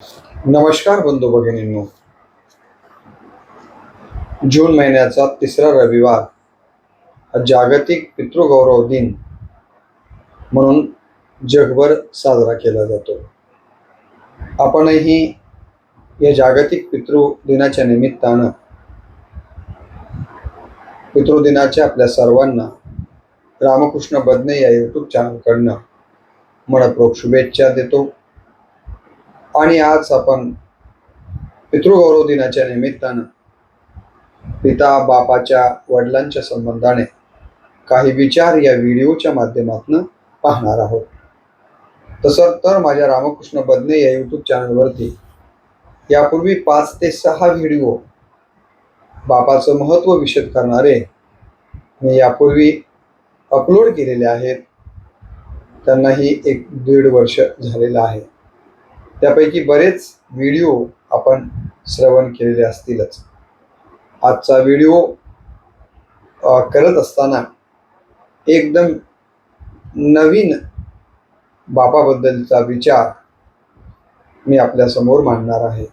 नमस्कार बंधू भगिनींनो. जून महिन्याचा तिसरा रविवार हा जागतिक पितृगौरव दिन म्हणून जगभर साजरा केला जातो. आपणही या जागतिक पितृ दिनाच्या निमित्तानं पितृदिनाच्या आपल्या सर्वांना रामकृष्ण बदने या यूट्यूब चॅनलकडनं मनपूर्वक शुभेच्छा देतो. आणि आज आपण पितृगौरव दिनाच्या निमित्तानं पिता बापाच्या वडिलांच्या संबंधाने काही विचार या व्हिडिओच्या माध्यमातून पाहणार आहोत. तसं तर माझ्या रामकृष्ण बदने या यूट्यूब चॅनलवरती यापूर्वी 5 ते 6 व्हिडिओ बापाचं महत्त्व विशद करणारे मी यापूर्वी अपलोड केलेले आहेत. त्यांनाही 1-1.5 वर्ष झालेलं आहे. त्यापैकी बरेच व्हिडिओ आपण श्रवण केलेले असतीलच. आजचा व्हिडिओ करत असताना एकदम नवीन बापाबद्दलचा विचार मी आपल्यासमोर मांडणार आहे.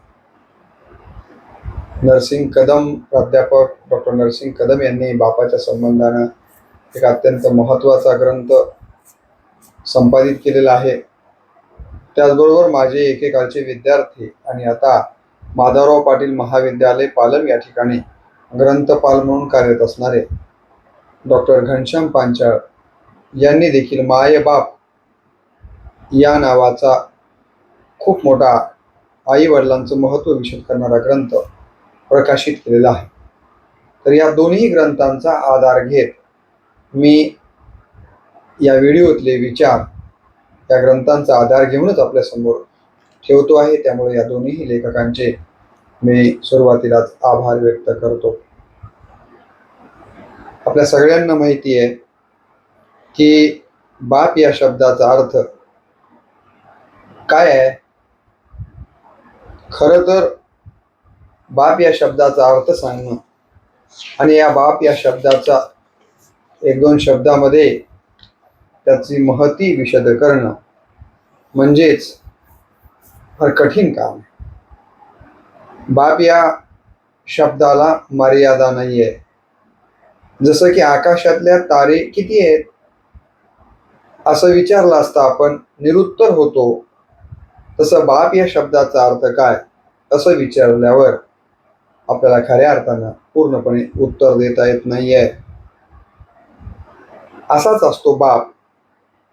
नरसिंग कदम, प्राध्यापक डॉक्टर नरसिंग कदम यांनी बापाच्या संबंधानं एक अत्यंत महत्त्वाचा ग्रंथ संपादित केलेला आहे. त्याचबरोबर माझे एकेकाळचे विद्यार्थी आणि आता माधवराव पाटील महाविद्यालय पालम या ठिकाणी ग्रंथपाल म्हणून कार्यरत असणारे डॉक्टर घनश्याम पांचाळ यांनी देखील माय बाप या नावाचा खूप मोठा आई वडिलांचं महत्त्व विशद करणारा ग्रंथ प्रकाशित केलेला आहे. तर या दोन्ही ग्रंथांचा आधार घेत मी या व्हिडिओतले विचार या ग्रंथांचा आधार घेऊनच आपल्यासमोर ठेवतो आहे. त्यामुळे या दोन्ही लेखकांचे मी सुरुवातीलाच आभार व्यक्त करतो. आपल्या सगळ्यांना माहिती आहे की बाप या शब्दाचा अर्थ काय आहे. खरं तर बाप या शब्दाचा अर्थ सांगणं आणि या बाप या शब्दाचा 1-2 शब्दामध्ये त्याची महती विशद करणं म्हणजेच फार कठीण काम. बाप या शब्दाला मर्यादा नाही आहे. जसं की आकाशातल्या तारे किती आहेत असं विचारलं असता आपण निरुत्तर होतो, तसं बाप या शब्दाचा अर्थ काय असं विचारल्यावर आपल्याला खऱ्या अर्थानं पूर्णपणे उत्तर देता येत नाही आहे. असाच असतो बाप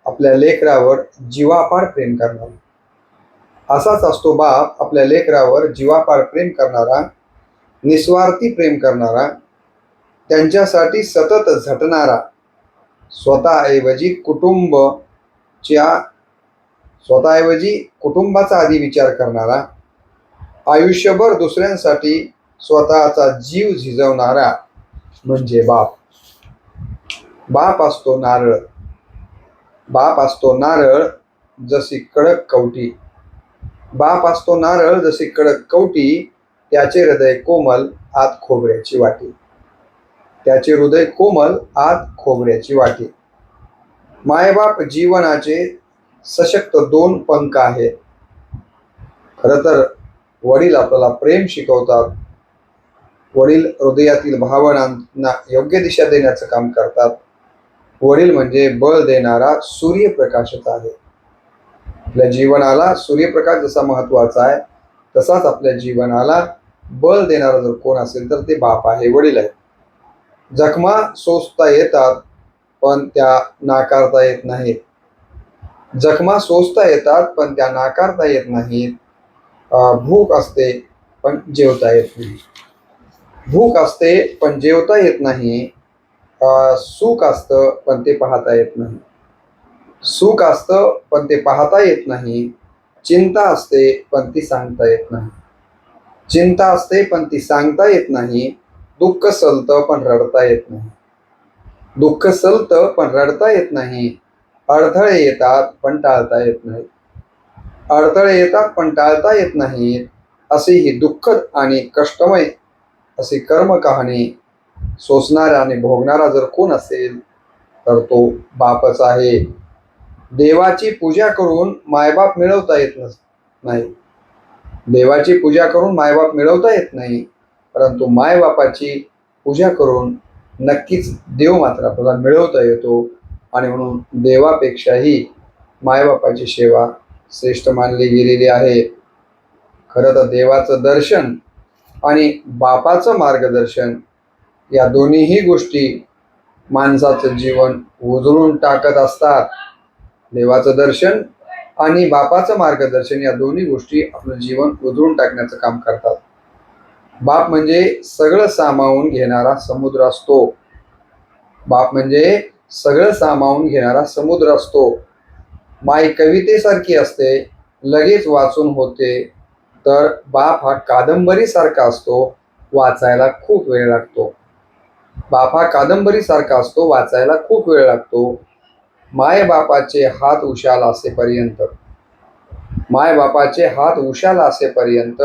आपल्या लेकरावर जीवापाड प्रेम करणारा. असाच असतो बाप आपल्या लेकरावर जीवापाड प्रेम करणारा, निस्वार्थी प्रेम करणारा, त्यांच्यासाठी सतत झटणारा, स्वतःऐवजी कुटुंबाचा आधी विचार करणारा, आयुष्यभर दुसऱ्यांसाठी स्वतःचा जीव झिजवणारा म्हणजे बाप. बाप असतो नारळ. बाप असतो नारळ जशी कडक कवटी. बाप असतो नारळ जशी कडक कवटी. त्याचे हृदय कोमल, आत खोबऱ्याची वाटी. त्याचे हृदय कोमल, आत खोबऱ्याची वाटी. मायबाप जीवनाचे सशक्त 2 पंख आहेत. खरं तर वडील आपल्याला प्रेम शिकवतात. वडील हृदयातील भावनांना योग्य दिशा देण्याचं काम करतात. वडील म्हणजे बळ देणारा सूर्यप्रकाशच आहे. आपल्या जीवनाला सूर्यप्रकाश जसा महत्वाचा आहे तसाच आपल्या जीवनाला बळ देणारा जर कोण असेल तर ते बाप आहे, वडील आहे. जखमा सोसता येतात पण त्या नाकारता येत नाहीत. जखमा सोसता येतात पण त्या नाकारता येत नाहीत. भूक असते पण जेवता येत नाही. भूक असते पण जेवता येत नाही. सुख असतं पण ते पाहता येत नाही. सुख असतं पण ते पाहता येत नाही. चिंता असते पण ती सांगता येत नाही. चिंता असते पण ती सांगता येत नाही. दुःख सलतं पण रडता येत नाही. दुःख सलतं पण रडता येत नाही. अडथळे येतात पण टाळता येत नाही. अडथळे येतात पण टाळता येत नाहीत. अशी ही दुःखद आणि कष्टमय अशी कर्म कहाणी सोसणारा आणि भोगणारा जर कोण असेल तर तो बापच आहे. देवाची पूजा करून मायबाप मिळवता येत नाही. देवाची पूजा करून मायबाप मिळवता येत नाही, परंतु मायबापाची पूजा करून नक्कीच देव मात्र आपल्याला मिळवता येतो. आणि म्हणून देवापेक्षाही मायबापाची सेवा श्रेष्ठ मानली गेलेली आहे. खरं तर देवाचं दर्शन आणि बापाचं मार्गदर्शन या दोन्हीही गोष्टी माणसाचं जीवन उजळून टाकत असतात. देवाचं दर्शन आणि बापाचं मार्गदर्शन या दोन्ही गोष्टी आपलं जीवन उजळून टाकण्याचं काम करतात. बाप म्हणजे सगळं सामावून घेणारा समुद्र असतो. बाप म्हणजे सगळं सामावून घेणारा समुद्र असतो. माई कवितेसारखी असते, लगेच वाचून होते, तर बाप हा कादंबरीसारखा असतो, वाचायला खूप वेळ लागतो. बाप हा कादंबरीसारखा असतो, वाचायला खूप वेळ लागतो. मायबापाचे हात उशाला असेपर्यंत, मायबापाचे हात उशाला असेपर्यंत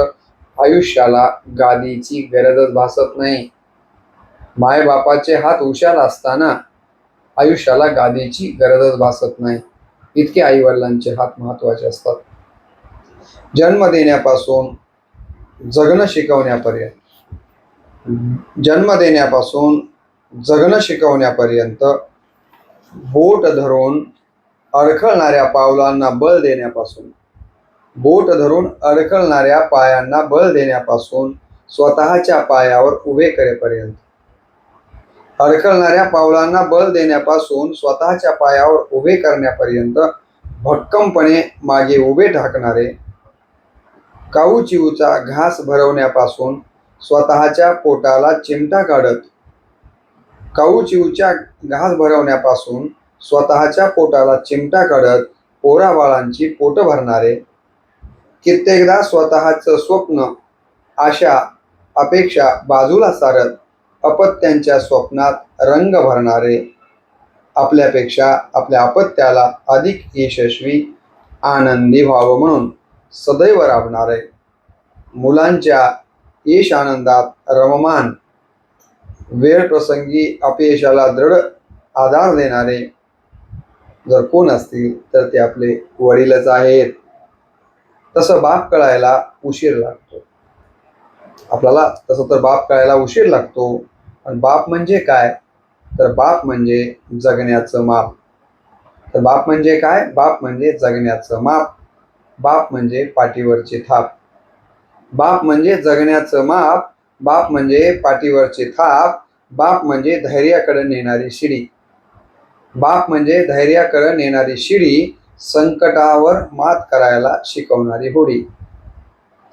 आयुष्याला गादीची गरजच भासत नाही. मायबापाचे हात उशाला असताना आयुष्याला गादीची गरजच भासत नाही. इतके आई वडिलांचे हात महत्वाचे असतात. जन्म देण्यापासून जगणं शिकवण्यापर्यंत, जन्म देण्यापासून जगणं शिकवण्यापर्यंत, बोट धरून अडखळणाऱ्या पावलांना बळ देण्यापासून, बोट धरून अडखळणाऱ्या पायांना बळ देण्यापासून स्वतःच्या पायावर उभे करेपर्यंत, अडखळणाऱ्या पावलांना बळ देण्यापासून स्वतःच्या पायावर उभे करण्यापर्यंत भक्कमपणे मागे उभे ठाकणारे, काऊचिऊचा घास भरवण्यापासून स्वतःच्या पोटाला चिमटा काढत, काऊचिऊच्या घास भरवण्यापासून स्वतःच्या पोटाला चिमटा काढत पोराबाळांची पोट भरणारे, कित्येकदा स्वतःचं स्वप्न, आशा, अपेक्षा बाजूला सारत अपत्यांच्या स्वप्नात रंग भरणारे, आपल्यापेक्षा आपल्या अपत्याला अधिक यशस्वी, आनंदी व्हावं म्हणून सदैव राबणारे, मुलांच्या यश आनंदात रममान, वेळ प्रसंगी अपयशाला दृढ आधार देणारे जर कोण असतील तर ते आपले वडीलच आहेत. तसं बाप कळायला उशीर लागतो आपल्याला, तसं तर बाप कळायला उशीर लागतो. पण बाप म्हणजे काय, तर बाप म्हणजे जगण्याचं माप. तर बाप म्हणजे काय, बाप म्हणजे जगण्याचं माप. बाप म्हणजे पाठीवरची थाप. बाप म्हणजे जगण्याचं माप. बाप म्हणजे पाठीवरची थाप. बाप म्हणजे धैर्याकडे नेणारी शिडी. बाप म्हणजे धैर्याकडे नेणारी शिडी, संकटावर मात करायला शिकवणारी होडी.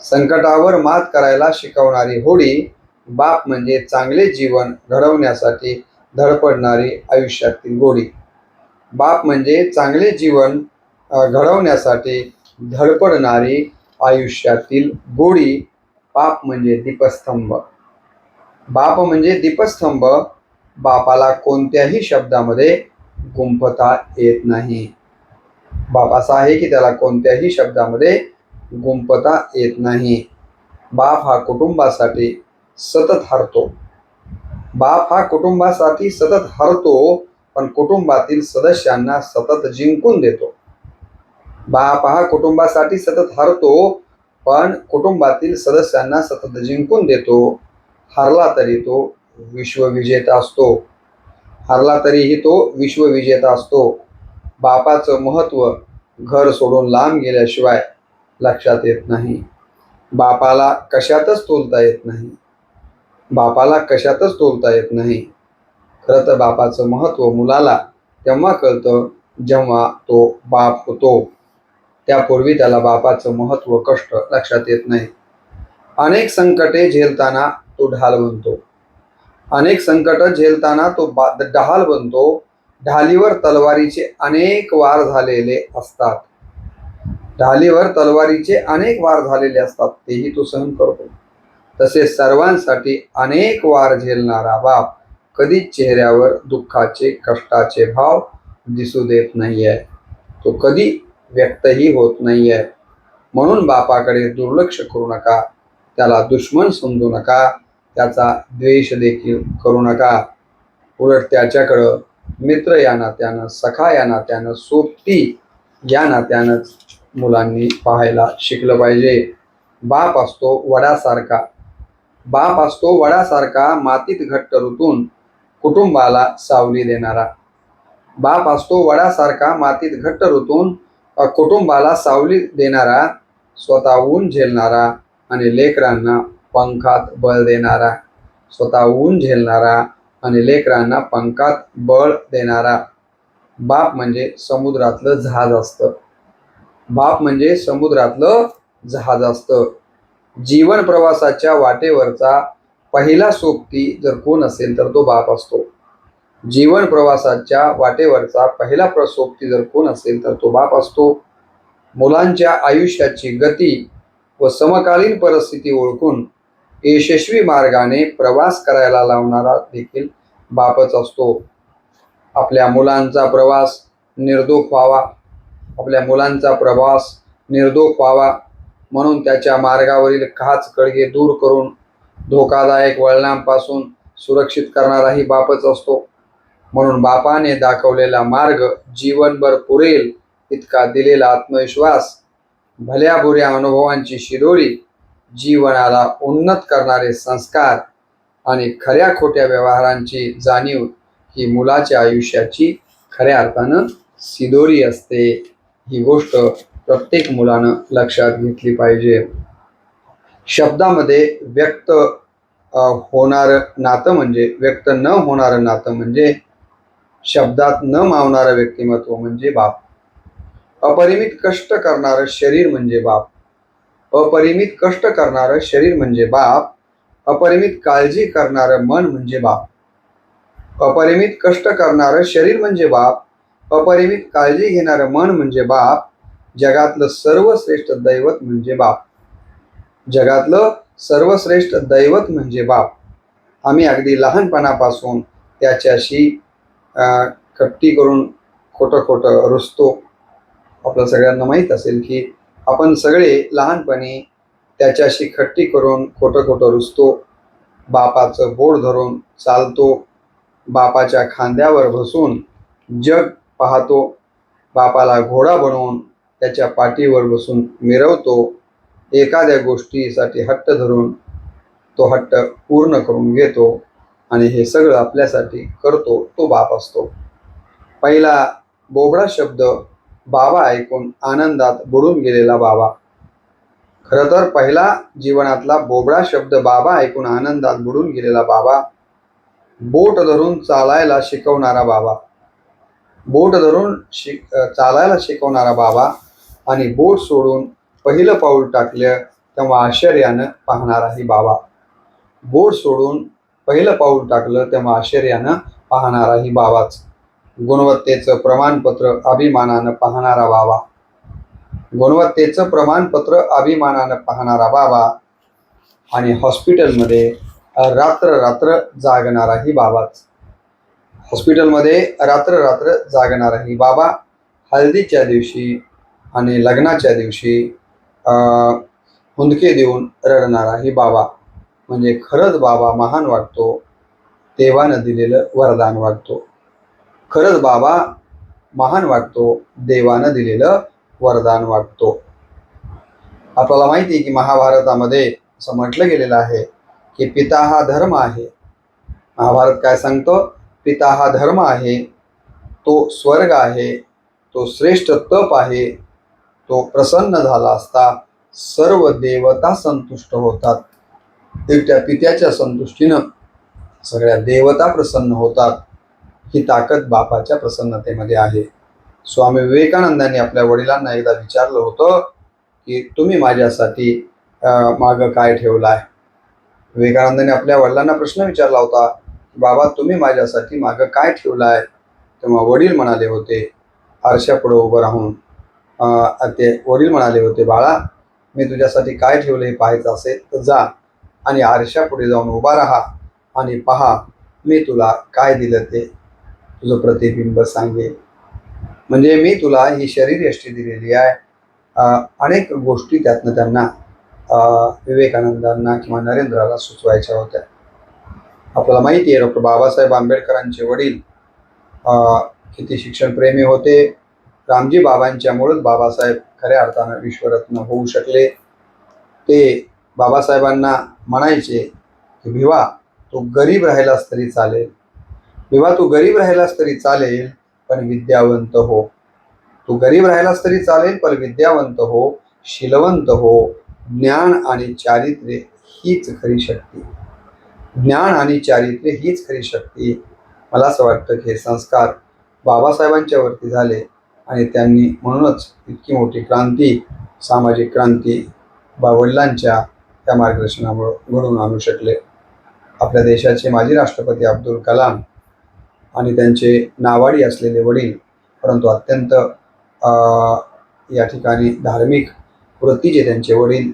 संकटावर मात करायला शिकवणारी होडी. बाप म्हणजे चांगले जीवन घडवण्यासाठी धडपडणारी आयुष्यातील गोडी. बाप म्हणजे चांगले जीवन घडवण्यासाठी धडपडणारी आयुष्यातील गोडी. बाप म्हणजे दीपस्तंभ. बाप म्हणजे दीपस्तंभ. बापाला कोणत्याही शब्दामध्ये गुंफता येत नाही. बाप असा आहे की त्याला कोणत्याही शब्दामध्ये गुंफता येत नाही. बाप हा कुटुंबासाठी सतत हरतो. बाप हा कुटुंबासाठी सतत हरतो, पण कुटुंबातील सदस्यांना सतत जिंकून देतो. बाप हा कुटुंबासाठी सतत हरतो, पण कुटुंबातील सदस्यांना सतत जिंकून देतो. हरला तरी तो विश्वविजेता असतो. हरला तरीही तो विश्वविजेता असतो. बापाचं महत्त्व घर सोडून लांब गेल्याशिवाय लक्षात येत नाही. बापाला कशातच तोलता येत नाही. बापाला कशातच तोलता येत नाही. खरं तर बापाचं महत्त्व मुलाला तेव्हा कळतं जेव्हा तो बाप होतो. त्यापूर्वी त्याला बापाचं महत्त्व कष्ट लक्षात येत नाही. अनेक संकटे झेलताना तो ढाल बनतो. अनेक संकट झेलताना तो ढाल बनतो. ढालीवर तलवारीचे अनेक वार झालेले असतात. ढालीवर तलवारीचे अनेक वार झालेले असतात, तेही तो सहन करतो. तसेच सर्वांसाठी अनेक वार झेलणारा बाप कधीच चेहऱ्यावर दुःखाचे, कष्टाचे भाव दिसू देत नाहीये. तो कधी व्यक्तही होत नाहीये. म्हणून बापाकडे दुर्लक्ष करू नका. त्याला दुश्मन समजू नका. त्याचा द्वेष देखील करू नका. उलट त्याच्याकडं मित्र या नात्यानं, सखा या नात्यानं, सोबती या नात्यानंच मुलांनी पाहायला शिकलं पाहिजे. बाप असतो वडासारखा. बाप असतो वडासारखा मातीत घट्ट रुतून कुटुंबाला सावली देणारा. बाप असतो वडासारखा मातीत घट्ट रुतून कुटुंबाला सावली देणारा, स्वतः ऊन झेलणारा आणि लेकरांना पंखात बळ देणारा. स्वतः ऊन झेलणारा आणि लेकरांना पंखात बळ देणारा. बाप म्हणजे समुद्रातलं जहाज असतं. बाप म्हणजे समुद्रातलं जहाज असतं. जीवन प्रवासाच्या वाटेवरचा पहिला सोबती जर कोण असेल तर तो बाप असतो. जीवन प्रवासाच्या वाटेवरचा पहिला सोबती जर कोण असेल तर तो बाप असतो. मुलांच्या आयुष्याची गती व समकालीन परिस्थिती ओळखून यशस्वी मार्गाने प्रवास करायला लावणारा देखील बापच असतो. आपल्या मुलांचा प्रवास निर्दोष व्हावा, आपल्या मुलांचा प्रवास निर्दोष व्हावा म्हणून त्याच्या मार्गावरील काच कळगे दूर करून धोकादायक वळणांपासून सुरक्षित करणाराही बापच असतो. म्हणून बापाने दाखवलेला मार्ग जीवनभर पुरेल इतका दिलेला आत्मविश्वास, भल्या बुऱ्या अनुभवांची शिदोरी, जीवनाला उन्नत करणारे संस्कार आणि खऱ्या खोट्या व्यवहारांची जाणीव ही मुलाच्या आयुष्याची खऱ्या अर्थानं शिदोरी असते. ही गोष्ट प्रत्येक मुलानं लक्षात घेतली पाहिजे. शब्दामध्ये व्यक्त होणारं नातं म्हणजे, व्यक्त न होणारं नातं म्हणजे, शब्दात न मावणारं व्यक्तिमत्व म्हणजे बाप. अपरिमित कष्ट करणारं शरीर म्हणजे बाप. अपरिमित कष्ट करणारं शरीर म्हणजे बाप. अपरिमित काळजी करणारं मन म्हणजे बाप. अपरिमित कष्ट करणारं शरीर म्हणजे बाप. अपरिमित काळजी घेणारं मन म्हणजे बाप. जगातलं सर्वश्रेष्ठ दैवत म्हणजे बाप. जगातलं सर्वश्रेष्ठ दैवत म्हणजे बाप. आम्ही अगदी लहानपणापासून त्याच्याशी कट्टी करून खोटं खोटं रुसतो. आपल्या सगळ्यांना माहीत असेल की आपण सगळे लहानपणी त्याच्याशी खट्टी करून खोटं खोटं रुसतो. बापाचं बोट धरून चालतो. बापाच्या खांद्यावर बसून जग पाहतो. बापाला घोडा बनवून त्याच्या पाठीवर बसून मिरवतो. एखाद्या गोष्टीसाठी हट्ट धरून तो हट्ट पूर्ण करून घेतो आणि हे सगळं आपल्यासाठी करतो तो बाप असतो. पहिला बोबडा शब्द बाबा ऐकून आनंदात बुडून गेलेला बाबा. खरं तर पहिला जीवनातला बोबडा शब्द बाबा ऐकून आनंदात बुडून गेलेला बाबा. बोट धरून चालायला शिकवणारा बाबा. बोट धरून चालायला शिकवणारा बाबा आणि बोट सोडून पहिलं पाऊल टाकलं तेव्हा आश्चर्यानं पाहणाराही बाबा. बोट सोडून पहिलं पाऊल टाकलं तेव्हा आश्चर्यानं पाहणाराही बाबाच. गुणवत्तेचं प्रमाणपत्र अभिमानानं पाहणारा बाबा. गुणवत्तेचं प्रमाणपत्र अभिमानानं पाहणारा बाबा आणि हॉस्पिटलमध्ये रात्र रात्र जागणाराही बाबाच. हॉस्पिटलमध्ये रात्र रात्र जागणाराही बाबा. हळदीच्या दिवशी आणि लग्नाच्या दिवशी हुंदके देऊन रडणाराही बाबा. म्हणजे खरंच बाबा महान वाटतो. देवानं दिलेलं वरदान वाटतो. खरंच बाबा महान वाटतो. देवानं दिलेलं वरदान वाटतो. आपल्याला माहिती आहे की महाभारतामध्ये असं म्हटलं गेलेलं आहे की पिता हा धर्म आहे. महाभारत काय सांगतं? पिता हा धर्म आहे, तो स्वर्ग आहे, तो श्रेष्ठ तप आहे, तो प्रसन्न झाला असता सर्व देवता संतुष्ट होतात. एकट्या पित्याच्या संतुष्टीनं सगळ्या देवता प्रसन्न होतात. ही ताकद बापाच्या प्रसन्नतेमध्ये आहे. स्वामी विवेकानंदांनी आपल्या वडिलांना एकदा विचारलं होतं की तुम्ही माझ्यासाठी मागं काय ठेवलं आहे. विवेकानंदांनी आपल्या वडिलांना प्रश्न विचारला होता, बाबा तुम्ही माझ्यासाठी मागं काय ठेवलं आहे. तेव्हा वडील म्हणाले होते, आरशापुढे उभं राहून ते वडील म्हणाले होते, बाळा मी तुझ्यासाठी काय ठेवलं हे पाहायचं असेल तर जा आणि आरशापुढे जाऊन उभा राहा आणि पहा मी तुला काय दिलं ते तुझं प्रतिबिंब सांगेल. म्हणजे मी तुला ही शरीरयष्टी दिलेली आहे. अनेक गोष्टी त्यातनं त्यांना विवेकानंदांना किंवा नरेंद्राला सुचवायच्या होत्या. आपल्याला माहिती आहे डॉक्टर बाबासाहेब आंबेडकरांचे वडील किती शिक्षणप्रेमी होते. रामजी बाबांच्यामुळेच बाबासाहेब खऱ्या अर्थानं विश्वरत्न होऊ शकले. ते बाबासाहेबांना म्हणायचे की भिवा तू गरीब राहिलास तरी चालेल, भिवा तू गरीब राहिलास तरी चालेल, पण विद्यावंत हो. तू गरीब राहिलास तरी चालेल, पण विद्यावंत हो, शीलवंत हो. ज्ञान आणि चारित्र्य हीच खरी शक्ती. ज्ञान आणि चारित्र्य हीच खरी शक्ती. मला असं वाटतं की हे संस्कार बाबासाहेबांच्या वरती झाले आणि त्यांनी म्हणूनच इतकी मोठी क्रांती, सामाजिक क्रांती वडिलांच्या त्या मार्गदर्शनामुळे घडवून आणू शकले. आपल्या देशाचे माजी राष्ट्रपती अब्दुल कलाम आणि त्यांचे नावाडी असलेले वडील, परंतु अत्यंत या ठिकाणी धार्मिक वृत्तीचे त्यांचे वडील,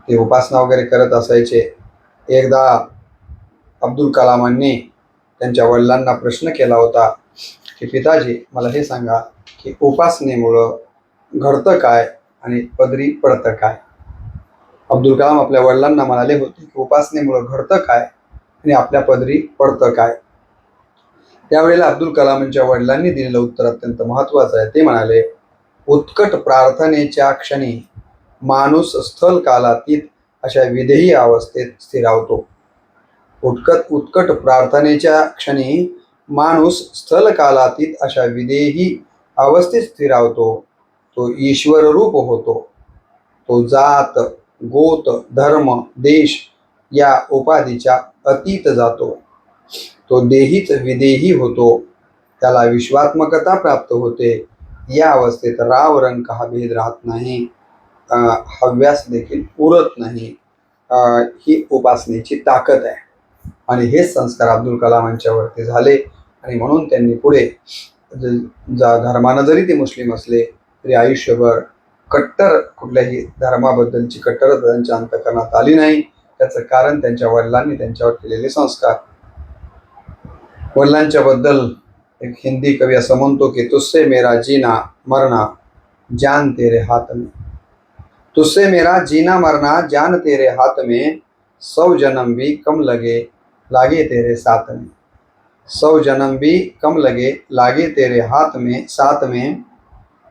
ते उपासना वगैरे करत असायचे. एकदा अब्दुल कलामांनी त्यांच्या वडिलांना प्रश्न केला होता की पिताजी मला हे सांगा की उपासनेमुळं घडतं काय आणि पदरी पडतं काय. अब्दुल कलाम आपल्या वडिलांना म्हणाले होते की उपासनेमुळं घडतं काय आणि आपल्या पदरी पडतं काय. त्यावेळेला अब्दुल कलामांच्या वडिलांनी दिलेलं उत्तर अत्यंत महत्त्वाचं आहे. ते म्हणाले, उत्कट प्रार्थनेच्या क्षणी माणूस स्थल कालातीत अशा विधेयी अवस्थेत स्थिरावतो. उत्कट प्रार्थनेच्या क्षणी माणूस स्थल कालातीत अशा विधेयी अवस्थेत स्थिरावतो. तो ईश्वर रूप होतो. तो जात, गोत, धर्म, देश या उपाधीच्या अतीत जातो. तो देहीच विदेही होतो. त्याला विश्वात्मकता प्राप्त होते. या अवस्थेत राव रंक हा भेद राहत नाही, हव्यास देखील उरत नाही. ही उपासनेची ताकद आहे आणि हेच संस्कार अब्दुल कलामांच्या वरती झाले आणि म्हणून त्यांनी पुढे धर्मानं जरी ते मुस्लिम असले तरी आयुष्यभर कट्टर कुठल्याही धर्माबद्दलची कट्टरता त्यांच्या अंतःकरणात आली नाही. त्याचं कारण त्यांच्या वडिलांनी त्यांच्यावर केलेले संस्कार. वडिलांच्या बद्दल एक हिंदी कवी असं म्हणतो की तुझसे मेरा जीना मरना जान तेरे हाथ में, तुझसे मेरा जीना मरना जान तेरे हाथ में, 100 जन्म भी कम लागे तेरे साथ में, 100 जन्म भी कम लागे तेरे हाथ में साथ में,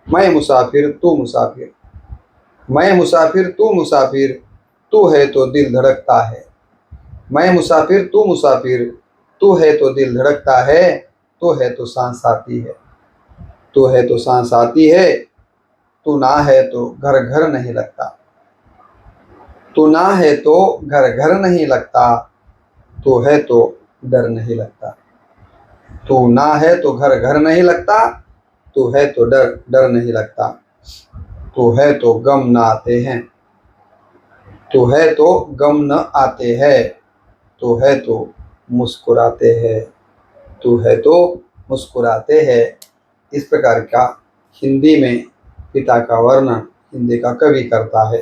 मैं मुसाफिर तू मुसाफिर, मैं मुसाफिर तू है तो दिल धड़कता है, मैं मुसाफिर तू है तो दिल धड़कता है, तू है तो सांस आती है, तू है तो सांस आती है, तू ना है तो घर घर नहीं लगता, तू ना है तो घर घर नहीं लगता, तू है तो डर नहीं लगता, तू ना है तो घर घर नहीं लगता, तू है तो डर नहीं लगता, तू है तो गम न आते हैं, तू है तो गम न आते हैं, तू है तो मुस्कुराते हैं, तू है तो मुस्कुराते हैं. इस प्रकार का हिंदी में पिता का वर्णन हिंदी का कवी करता है.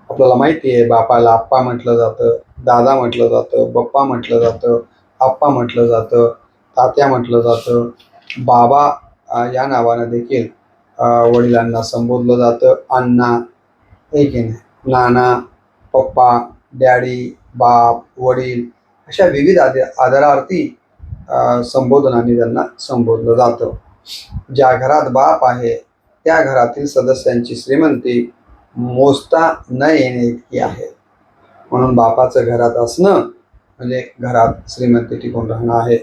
आपल्याला माहिती आहे बापाला आप्पा म्हटलं जातं, दादा म्हटलं जातं, बप्पा म्हटलं जातं, आप्पा म्हटलं जातं, तात्या म्हटलं जातं, बाबा या नावानं देखील वडिलांना संबोधलं जातं. अण्णा, एक नाना, पप्पा, डॅडी, बाप, वडील अशा विविध आदरार्थी संबोधनाने त्यांना संबोधलं जातं. ज्या घरात बाप आहे त्या घरातील सदस्यांची श्रीमंती मोजता न येणे इतकी आहे. म्हणून बापाचं घरात असणं म्हणजे घरात श्रीमंती टिकून राहणं आहे.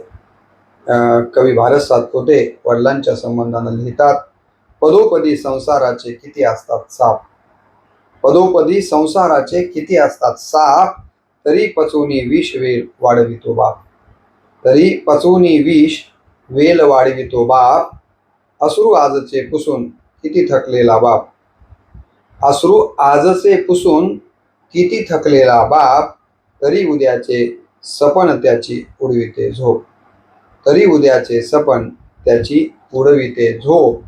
कवी भारत सातपुते वडिलांच्या संबंधानं लिहितात, पदोपदी संसाराचे किती असतात साप, पदोपदी संसाराचे किती असतात साप, तरी पचवणी विष वेल वाढवितो बाप, तरी पचवणी विष वेल वाढवितो बाप, अश्रू आजचे पुसून किती थकलेला बाप, अश्रू आजचे पुसून किती थकलेला बाप, तरी उद्याचे सपन त्याची उडविते झोप, तरी उद्याचे सपन त्याची उडविते झोप,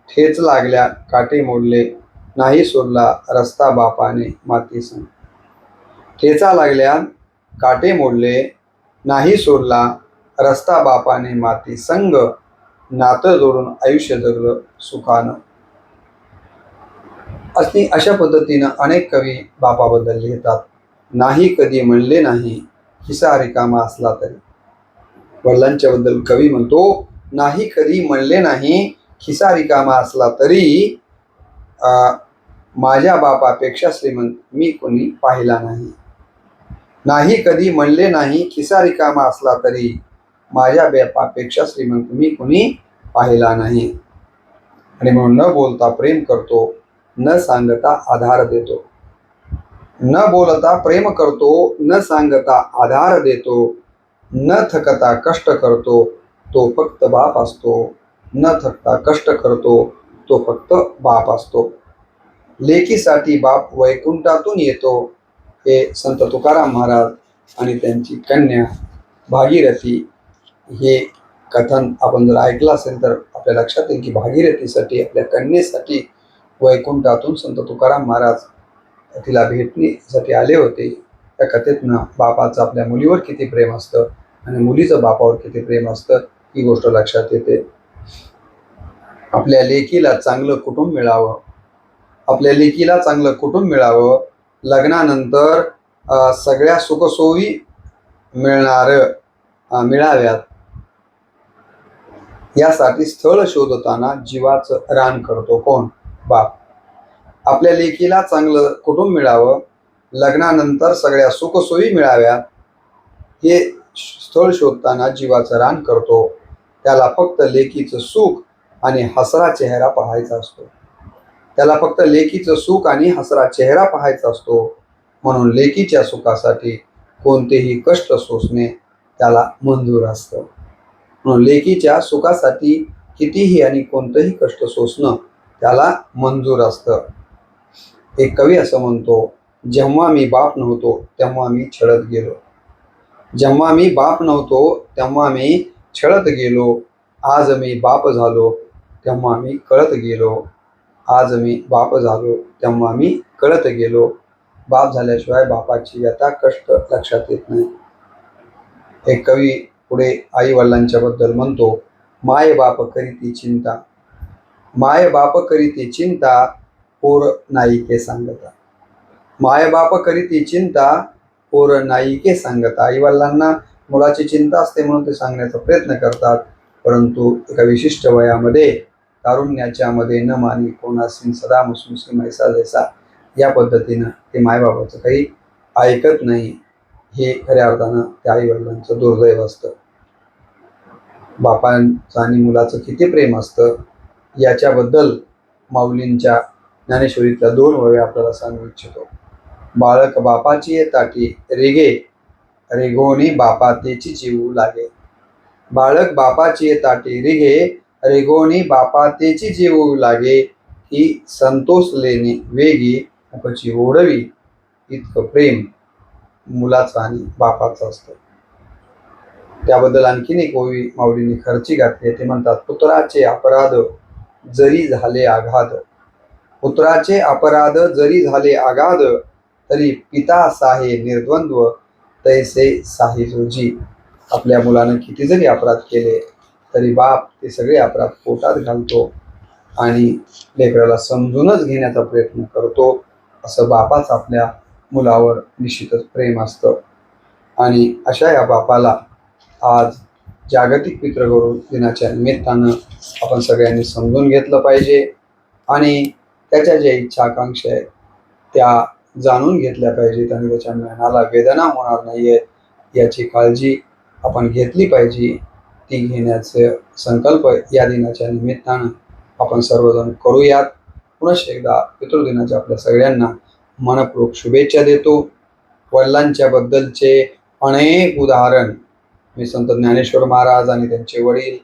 ठेच लागल्या काटे मोडले नाही सोडला रस्ता बापाने माती संग, ठेचा लागल्या काटे मोडले नाही सोडला रस्ता बापाने माती संग, नातं जोडून आयुष्य जगलं सुखानं. अशा पद्धतीनं अनेक कवी बापाबद्दल लिहितात. नाही कधी म्हणले नाही खिसा रिकामा असला तरी, वडिलांच्या बद्दल कवी म्हणतो नाही कधी म्हणले नाही खिसा रिकामा असला तरी, माझ्या बापापेक्षा श्रीमंत मी कोणी पाहिला नाही. नाही कधी म्हणले नाही खिसा रिकामा असला तरी, माझ्या बापापेक्षा श्रीमंत मी कोणी पाहिला नाही. आणि म्हणून न बोलता प्रेम करतो, न सांगता आधार देतो. न बोलता प्रेम करतो, न सांगता आधार देतो. न थकता कष्ट करतो, तो फक्त बाप असतो. न थकता कष्ट करतो, तो फक्त बाप असतो. लेकीसाठी बाप वैकुंठातून येतो, हे संत तुकाराम महाराज आणि त्यांची कन्या भागीरथी हे कथन आपण जर ऐकलं असेल तर आपल्या लक्षात येईल की भागीरथीसाठी, आपल्या कन्येसाठी वैकुंठातून संत तुकाराम महाराज तिला भेटण्यासाठी आले होते. त्या कथेतनं बापाचं आपल्या मुलीवर किती प्रेम असतं आणि मुलीचं बापावर किती प्रेम असतं ही गोष्ट लक्षात येते. आपल्या लेकीला चांगलं कुटुंब मिळावं, आपल्या लेकीला चांगलं कुटुंब मिळावं, लग्नानंतर सगळ्या सुखसोयी मिळाव्यात, यासाठी स्थळ शोधताना जीवाचं रान करतो कोण? बाप. आपल्या लेकीला चांगलं कुटुंब मिळावं, लग्नानंतर सगळ्या सुखसोयी मिळाव्यात, हे स्थळ शोधताना जीवाचं रान करतो. त्याला फक्त लेकीचं सुख आणि हसरा चेहरा पाहायचा असतो. त्याला फक्त लेकीचं सुख आणि हसरा चेहरा पाहायचा असतो. म्हणून लेकीच्या सुखासाठी कोणतेही कष्ट सोसणे त्याला मंजूर असतं. म्हणून लेकीच्या सुखासाठी कितीही आणि कोणतंही कष्ट सोसणं त्याला मंजूर असतं. एक कवी असं म्हणतो, जेव्हा मी बाप नव्हतो तेव्हा मी छळत गेलो. जेव्हा मी बाप नव्हतो तेव्हा मी छळत गेलो. आज मी बाप झालो तेव्हा मी कळत गेलो. आज मी बाप झालो तेव्हा मी कळत गेलो. बाप झाल्याशिवाय बापाची व्यथा कष्ट लक्षात येत नाही. एक कवी पुढे आई वडिलांच्या बद्दल म्हणतो, माय बाप करीती चिंता, माय बाप करीती चिंता, पोर नाईके सांगता. माय बाप करीती चिंता, पोर नाईके सांगता. आई वडिलांना मुलाची चिंता असते म्हणून ते सांगण्याचा प्रयत्न करतात, परंतु एका विशिष्ट वयामध्ये तारुण्याच्या मध्ये न मानी कोणासी सदा मुसमुसी मैसा जैसा, या पद्धतीनं ते मायबाबाचं काही ऐकत नाही. हे खऱ्या अर्थानं त्या आई वडिलांचं दुर्दैव असतं. बापांचं आणि मुलाचं किती प्रेम असतं याच्याबद्दल माऊलींच्या ज्ञानेश्वरीतल्या 2 ओव्या आपल्याला सांगू इच्छितो. बाळक बापाची येताटी रेगे, रेगोनी बापा तेची जीवू लागे. बाळक बापाची येताटी रेगे, रेगोनी बापा तेची जीवू लागे. ही संतोष लेणे वेगी, मुखची ओढवी. इतकं प्रेम मुलाचं आणि बापाचं असतं. त्याबद्दल आणखीन एक ओवी माऊलींनी खर्ची घातली. ते म्हणतात, पुत्राचे अपराध जरी झाले आघात, पुत्राचे अपराध जरी झाले आघात, तरी पिता साहे निर्द्वंद्व, तैसे साहे जोजी. आपल्या मुलानं किती जरी अपराध केले तरी बाप ते सगळे अपराध पोटात घालतो आणि लेकराला समजूनच घेण्याचा प्रयत्न करतो. असं बापाचं आपल्या मुलावर निश्चितच प्रेम असतं. आणि अशा या बापाला आज जागतिक पितृगौरव दिनाच्या निमित्तानं आपण सगळ्यांनी समजून घेतलं पाहिजे आणि त्याच्या ज्या इच्छा आकांक्षा आहेत त्या जाणून घेतल्या पाहिजेत आणि त्याच्या मनाला वेदना होणार नाही आहेत याची काळजी आपण घेतली पाहिजे. ती घेण्याचे संकल्प या दिनाच्या निमित्तानं आपण सर्वजण करूयात. पुनश्च एकदा पितृदिनाच्या आपल्या सगळ्यांना मनपूर्वक शुभेच्छा देतो. वडिलांच्या बद्दलचे अनेक उदाहरण मी संत ज्ञानेश्वर महाराज आणि त्यांचे वडील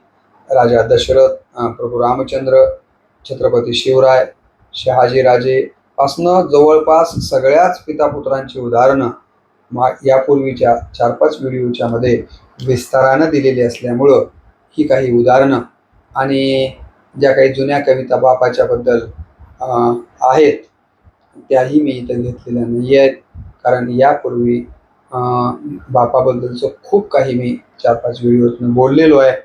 राजा दशरथ, प्रभू रामचंद्र, छत्रपती शिवराय, शहाजीराजे पासनं जवळपास सगळ्याच पितापुत्रांची उदाहरणं यापूर्वीच्या 4-5 व्हिडिओच्या मध्ये विस्तारानं दिलेली असल्यामुळं ही काही उदाहरणं आणि ज्या काही जुन्या कविता बापाच्या बद्दल आहेत त्याही मी इथं घेतलेल्या नाही आहेत. कारण यापूर्वी बापाबद्दलचं खूप काही मी 4-5 व्हिडिओतून बोललेलो आहे.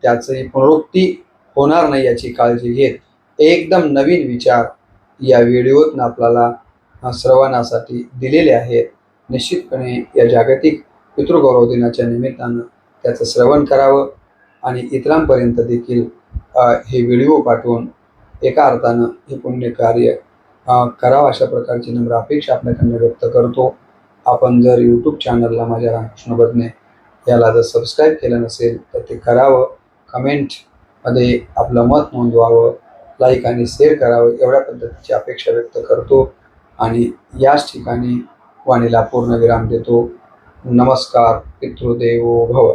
त्याचंही पुनरुक्ती होणार नाही याची काळजी घेत एकदम नवीन विचार या व्हिडिओतून आपल्याला श्रवणासाठी दिलेले आहेत. निश्चितपणे या जागतिक पितृगौरव दिनाच्या निमित्तानं त्याचं श्रवण करावं आणि इतरांपर्यंत देखील हे व्हिडिओ पाठवून एका अर्थानं हे पुण्य कार्य करावं अशा प्रकारची नम्र अपेक्षा आपल्याकडनं व्यक्त करतो. आपण जर यूट्यूब चॅनलला माझ्या रामकृष्ण बदने याला जर सबस्क्राईब केलं नसेल तर ते करावं. कमेंटमध्ये आपलं मत नोंदवावं, लाईक आणि शेअर करावं एवढ्या पद्धतीची अपेक्षा व्यक्त करतो आणि याच ठिकाणी वाणीला पूर्णविराम देतो. नमस्कार. पितृदेवो भव.